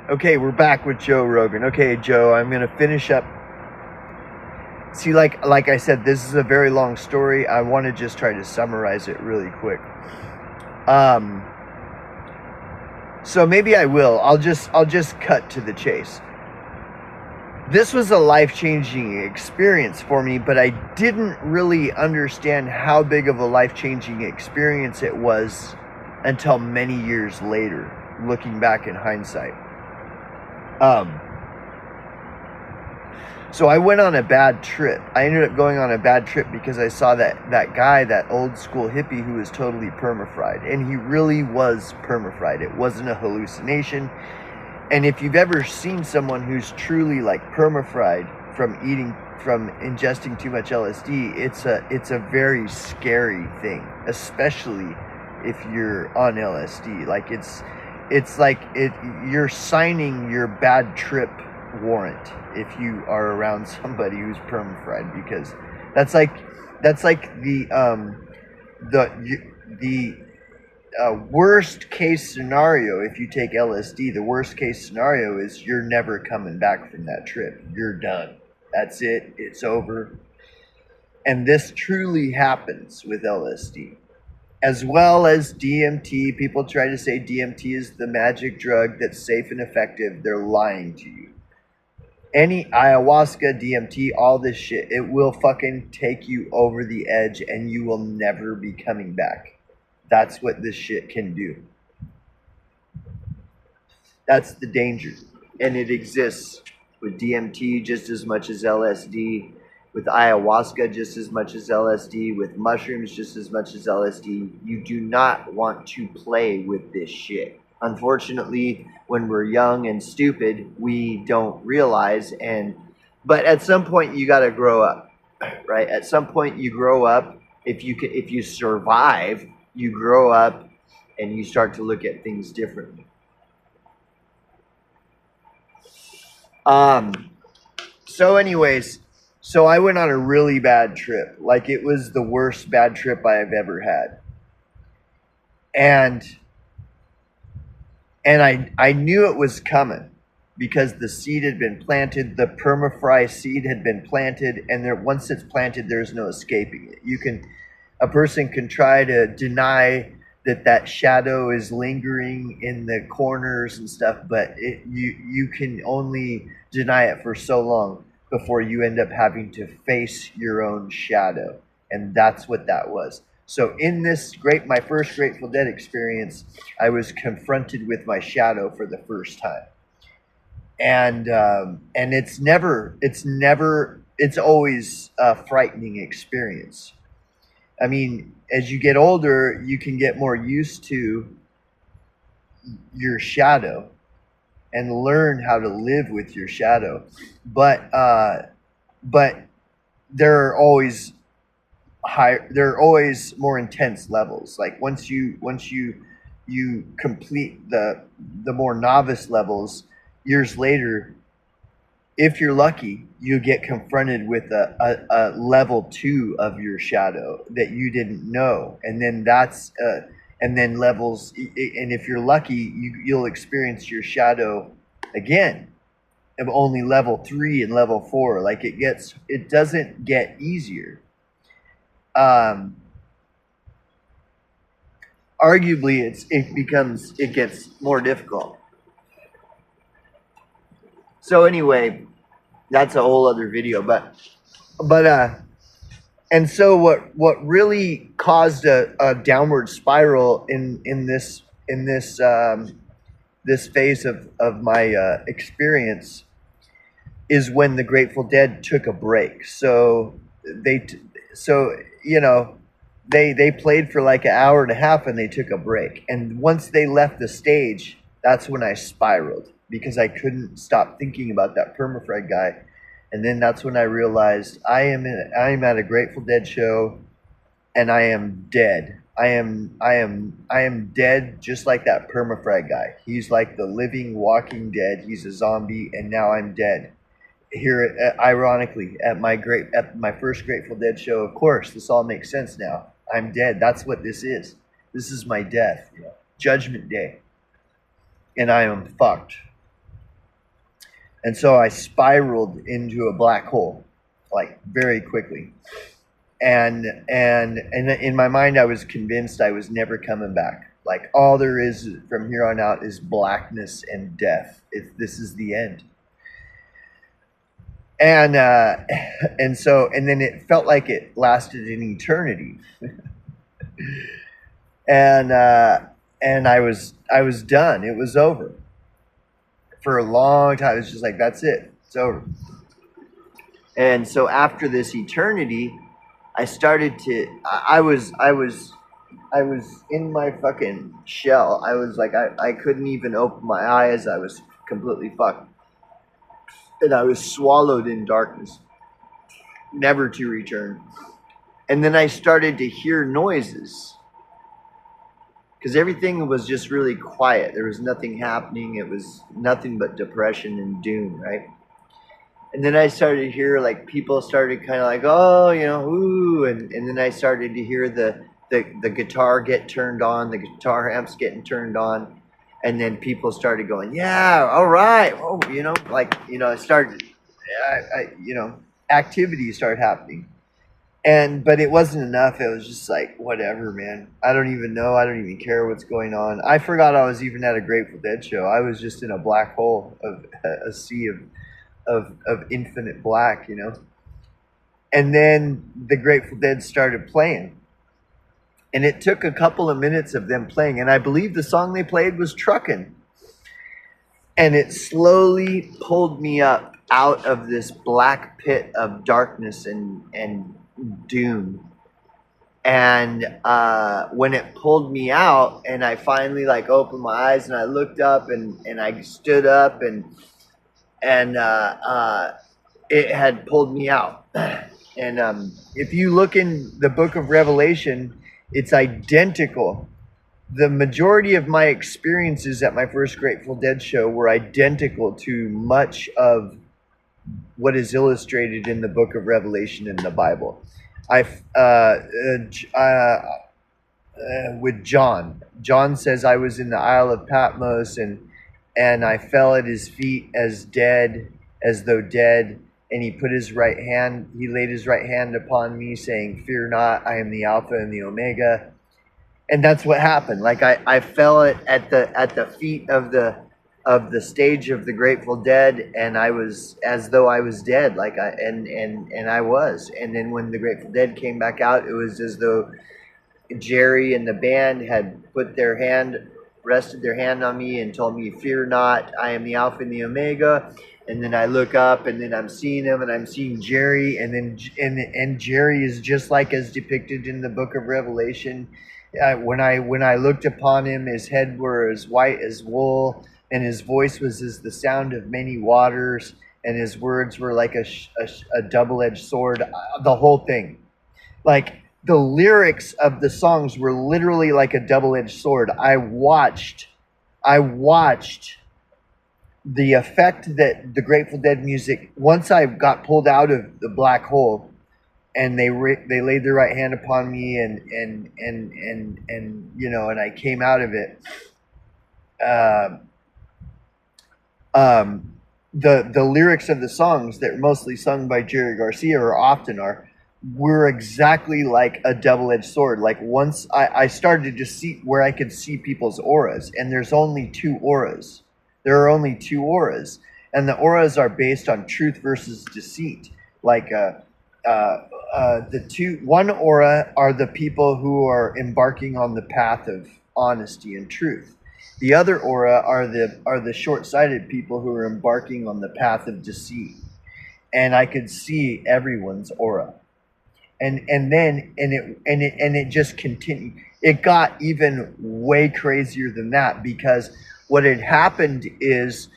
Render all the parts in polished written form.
Okay, we're back with Joe Rogan. Okay, Joe, I'm gonna finish up. See, like I said, this is a very long story. I want to just try to summarize it really quick. Um, so maybe I will. I'll just cut to the chase. This was a life-changing experience for me, but I didn't really understand how big of a life-changing experience it was until many years later, looking back in hindsight. So I went on a bad trip. I ended up going on a bad trip because I saw that guy, that old school hippie who was totally perma-fried. And he really was perma-fried. It wasn't a hallucination. And if you've ever seen someone who's truly like perma-fried from ingesting too much LSD, it's a very scary thing, especially if you're on LSD. Like it's like you're signing your bad trip warrant if you are around somebody who's perma-fried, because that's like the worst case scenario. If you take LSD, the worst case scenario is you're never coming back from that trip. You're done. That's it. It's over. And this truly happens with LSD. As well as DMT. People try to say DMT is the magic drug that's safe and effective. They're lying to you. Any ayahuasca, DMT, all this shit, it will fucking take you over the edge and you will never be coming back. That's what this shit can do. That's the danger. And it exists with DMT just as much as LSD, with ayahuasca just as much as LSD, with mushrooms just as much as LSD. You do not want to play with this shit. Unfortunately, when we're young and stupid, we don't realize. But at some point, you got to grow up, right? At some point, you grow up. If you survive, you grow up and you start to look at things differently. So anyways, so I went on a really bad trip. Like, it was the worst bad trip I have ever had. And I knew it was coming because the seed had been planted, the permafry seed had been planted, and once it's planted, there's no escaping it. A person can try to deny that shadow is lingering in the corners and stuff, but you can only deny it for so long before you end up having to face your own shadow. And that's what that was. So in my first Grateful Dead experience, I was confronted with my shadow for the first time. And it's always a frightening experience. I mean, as you get older, you can get more used to your shadow and learn how to live with your shadow. But there are always more intense levels. Like once you complete the more novice levels, years later, if you're lucky, you get confronted with a level 2 of your shadow that you didn't know, and then levels. And if you're lucky, you'll experience your shadow again, of only level 3 and level 4. Like it doesn't get easier. Arguably, it gets more difficult. So anyway, that's a whole other video. And so what really caused a downward spiral in this phase of my experience is when the Grateful Dead took a break. So they played for like an hour and a half and they took a break. And once they left the stage, that's when I spiraled, because I couldn't stop thinking about that permafried guy. And then that's when I realized I am at a Grateful Dead show and I am dead. I am dead, just like that permafried guy. He's like the living, walking dead. He's a zombie, and now I'm dead. Here, ironically, at my first Grateful Dead show, of course, this all makes sense now. I'm dead. That's what this is. This is my death. Judgment Day. And I am fucked. And so I spiraled into a black hole, like very quickly. And in my mind, I was convinced I was never coming back. Like all there is from here on out is blackness and death. This is the end. And and then it felt like it lasted an eternity. and I was done. It was over. For a long time, it's just like, that's it. It's over. And so after this eternity, I started to. I was in my fucking shell. I was like, I couldn't even open my eyes. I was completely fucked, and I was swallowed in darkness, never to return. And then I started to hear noises, because everything was just really quiet. There was nothing happening. It was nothing but depression and doom, right? And then I started to hear, like, people started kind of like, oh, you know, ooh. And then I started to hear the guitar get turned on, the guitar amps getting turned on. And then people started going, yeah, all right. Oh, you know, like, you know, it started, you know, activities started happening. But it wasn't enough. It was just like, whatever, man. I don't even know. I don't even care what's going on. I forgot I was even at a Grateful Dead show. I was just in a black hole of a sea of infinite black, you know. And then the Grateful Dead started playing. And it took a couple of minutes of them playing. And I believe the song they played was Truckin'. And it slowly pulled me up out of this black pit of darkness and doom. And when it pulled me out and I finally like opened my eyes and I looked up and I stood up and it had pulled me out. And if you look in the book of Revelation, it's identical. The majority of my experiences at my first Grateful Dead show were identical to much of what is illustrated in the book of Revelation in the Bible. With John. John says I was in the Isle of Patmos and I fell at his feet as though dead. And he laid his right hand upon me, saying, "Fear not, I am the Alpha and the Omega." And that's what happened. Like I fell at the feet of the stage of the Grateful Dead, and I was as though I was dead. Like I was. And then when the Grateful Dead came back out, it was as though Jerry and the band had rested their hand on me and told me, "Fear not, I am the Alpha and the Omega." And then I look up, and then I'm seeing him, and I'm seeing Jerry, and Jerry is just like as depicted in the book of Revelation. When I looked upon him, his head were as white as wool, and his voice was as the sound of many waters, and his words were like a double-edged sword. The whole thing, like the lyrics of the songs were literally like a double-edged sword. I watched the effect that the Grateful Dead music, once I got pulled out of the black hole and they laid their right hand upon me and you know, and I came out of it, the lyrics of the songs that are mostly sung by Jerry Garcia, or often are, were exactly like a double-edged sword. Like once I started to see where I could see people's auras, and there's only two auras. There are only two auras, and the auras are based on truth versus deceit. Like one aura are the people who are embarking on the path of honesty and truth. The other aura are the short-sighted people who are embarking on the path of deceit. And I could see everyone's aura. And it just continued. It got even way crazier than that, because what had happened is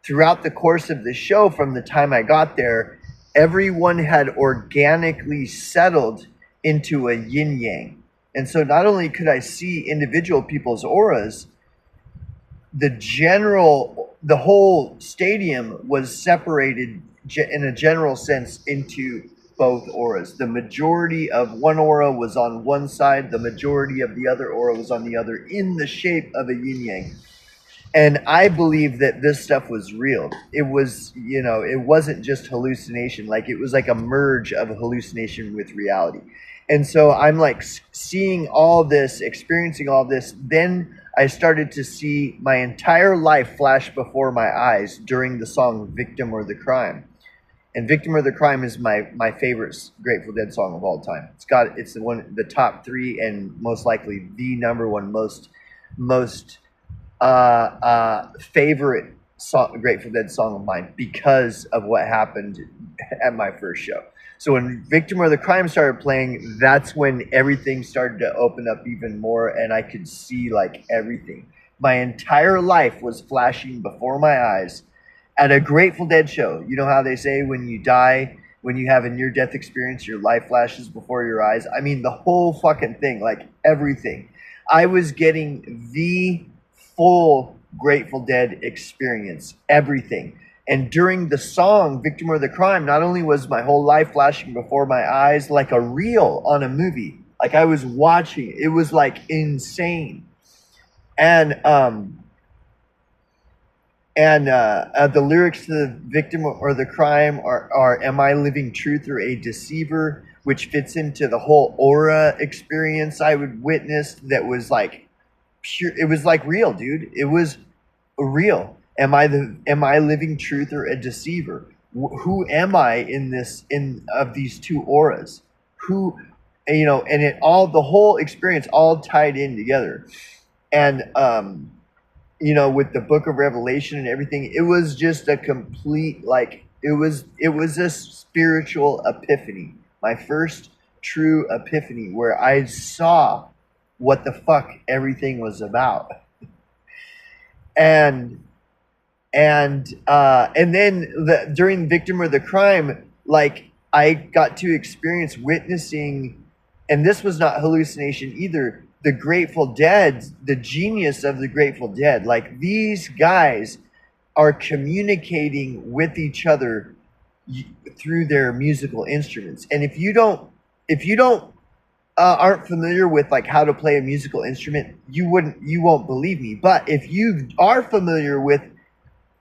throughout the course of the show, from the time I got there, everyone had organically settled into a yin yang. And so not only could I see individual people's auras, the whole stadium was separated in a general sense into both auras. The majority of one aura was on one side, the majority of the other aura was on the other, in the shape of a yin yang. And I believe that this stuff was real. It was, you know, it wasn't just hallucination. Like it was like a merge of hallucination with reality. And so I'm like seeing all this, experiencing all this. Then I started to see my entire life flash before my eyes during the song Victim or the Crime. And Victim or the Crime is my favorite Grateful Dead song of all time. It's the top three and most likely the number one most favorite Grateful Dead song of mine because of what happened at my first show. So when Victim or the Crime started playing, that's when everything started to open up even more, and I could see like everything. My entire life was flashing before my eyes at a Grateful Dead show. You know how they say when you die, when you have a near-death experience, your life flashes before your eyes? I mean, the whole fucking thing, like everything. I was getting the full Grateful Dead experience, everything. And during the song Victim or the Crime, not only was my whole life flashing before my eyes like a reel on a movie, like I was watching, it was like insane. And the lyrics to the Victim or the Crime are "Am I living truth or a deceiver?" which fits into the whole aura experience I would witness. That was like pure. It was like real, dude. It was real. Am I living truth or a deceiver? Who am I in of these two auras? Who, you know, and the whole experience all tied in together. And you know, with the book of Revelation and everything, it was just a complete, like, it was a spiritual epiphany. My first true epiphany where I saw what the fuck everything was about. And then during Victim or the Crime, like I got to experience witnessing, and this was not hallucination either, the Grateful Dead, the genius of the Grateful Dead. Like these guys are communicating with each other through their musical instruments. And if you don't aren't familiar with like how to play a musical instrument, you won't believe me. But if you are familiar with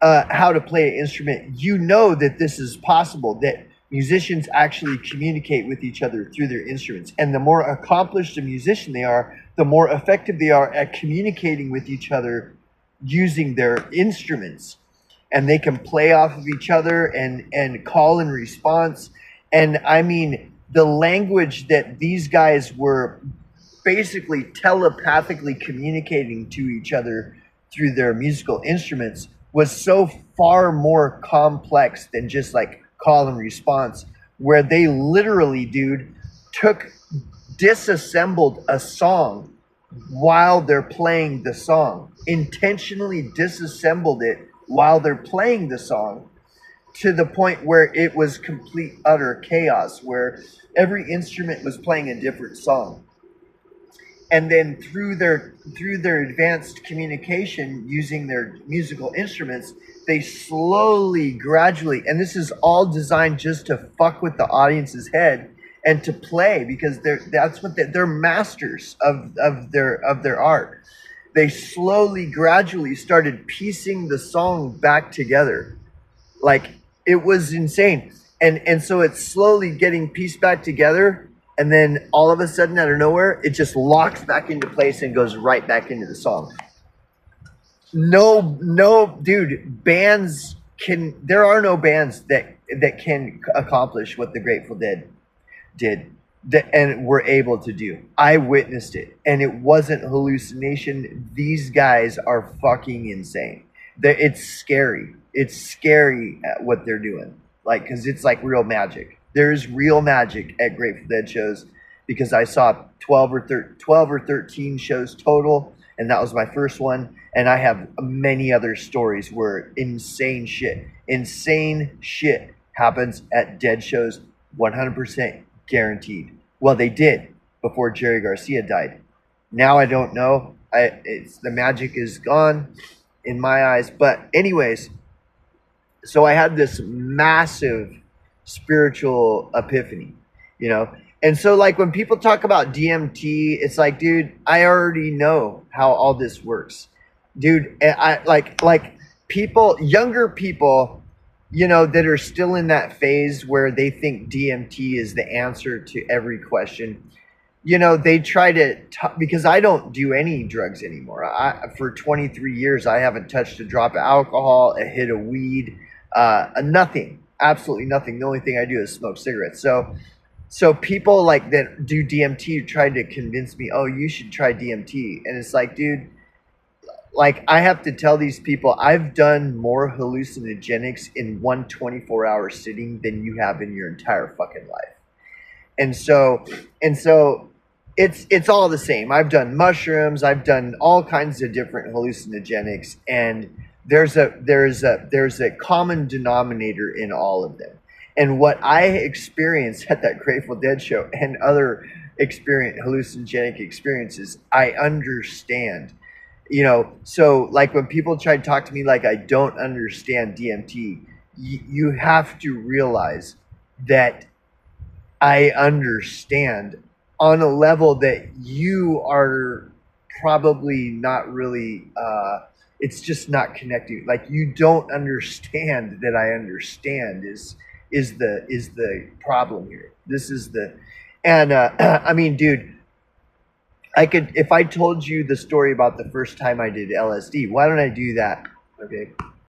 how to play an instrument, you know that this is possible, that musicians actually communicate with each other through their instruments. And the more accomplished a musician they are, the more effective they are at communicating with each other using their instruments. And they can play off of each other and call and response. And I mean, the language that these guys were basically telepathically communicating to each other through their musical instruments was so far more complex than just like call and response, where they literally, dude, disassembled a song while they're playing the song, intentionally disassembled it while they're playing the song, to the point where it was complete utter chaos, where every instrument was playing a different song. And then through their advanced communication using their musical instruments, they slowly, gradually, and this is all designed just to fuck with the audience's head and to play, because they're masters of their art. They slowly, gradually started piecing the song back together. Like it was insane. And so it's slowly getting pieced back together. And then all of a sudden, out of nowhere, it just locks back into place and goes right back into the song. No, dude, there are no bands that can accomplish what the Grateful Dead did and were able to do. I witnessed it, and it wasn't hallucination. These guys are fucking insane. It's scary. It's scary at what they're doing. Like, because it's like real magic. There's real magic at Grateful Dead shows, because I saw 12 or 13 shows total, and that was my first one. And I have many other stories where insane shit happens at Dead shows, 100% guaranteed. Well, they did before Jerry Garcia died. Now I don't know. The magic is gone in my eyes. But anyways, so I had this massive spiritual epiphany, you know? And so like when people talk about DMT, it's like, dude, I already know how all this works. dude. And I like people, younger people, that are still in that phase where they think DMT is the answer to every question. They try to because I don't do any drugs anymore. For 23 years, I haven't touched a drop of alcohol, a hit of weed, nothing, absolutely nothing. The only thing I do is smoke cigarettes. So people like that do DMT try to convince me, oh, you should try DMT, and it's like, dude, like I have to tell these people I've done more hallucinogenics in one 24-hour sitting than you have in your entire fucking life. And so it's all the same. I've done mushrooms, I've done all kinds of different hallucinogenics, and there's a common denominator in all of them. And what I experienced at that Grateful Dead show and other hallucinogenic experiences, I understand. So like when people try to talk to me like I don't understand DMT, you have to realize that I understand on a level that you are probably not really. It's just not connecting. Like you don't understand that I understand is the problem here. This is the, and I mean, dude, I could if I told you the story about the first time I did LSD. Why don't I do that? Okay.